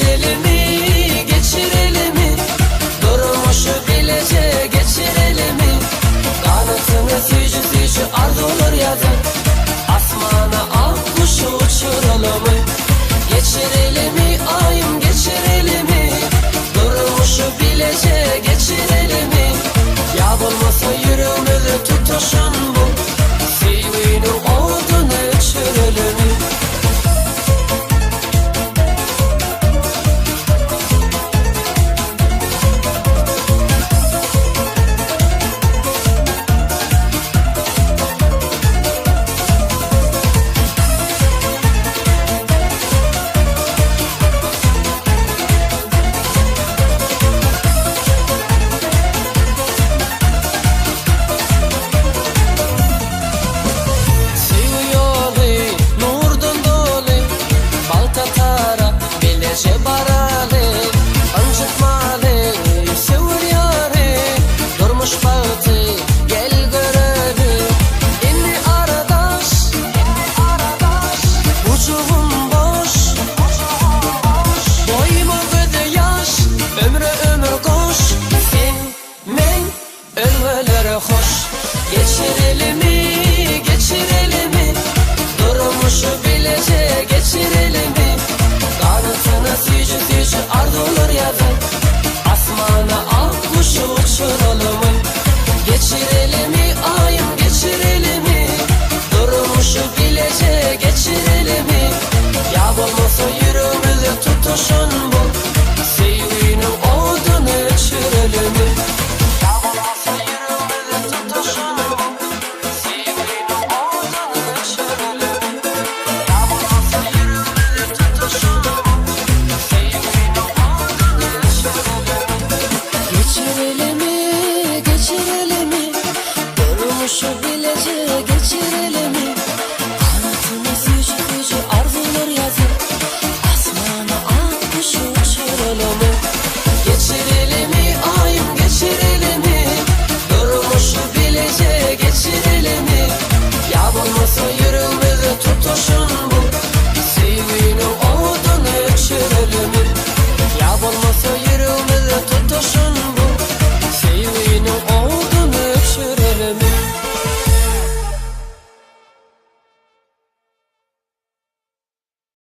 Geçirelim mi, geçirelim mi? Durmuşu bilece geçirelim mi? Kanatını fücü fücü arzular yazar, asmana al kuşu uçuralım mı? Geçirelim mi ayım, geçirelim mi? Durmuşu bilece geçirelim mi? Ya bulmasa yürümüzü tutuşan bu, sevginin odunu çürülür mü? Geçirelim mi, geçirelim mi? Durmuşu bilece geçirelim mi? Kanatına fücü fücü arzular yazar, asmana al kuşu uçuralım mı? Geçirelim mi ayım, geçirelim mi? Durmuşu bilece geçirelim mi? Ya bulmasa yürümüzü tutuşun bu, sevginin odunu çürülür mü? Durmuşu bilece geçirelim mi? Kanatını fücü fücü arzular yazar, asmana al kuşu uçuralım mı? Geçirelim mi ayım, geçirelim mi? Durmuşu bilece geçirelim mi? Ya bulmasa yürümüzü tutuşun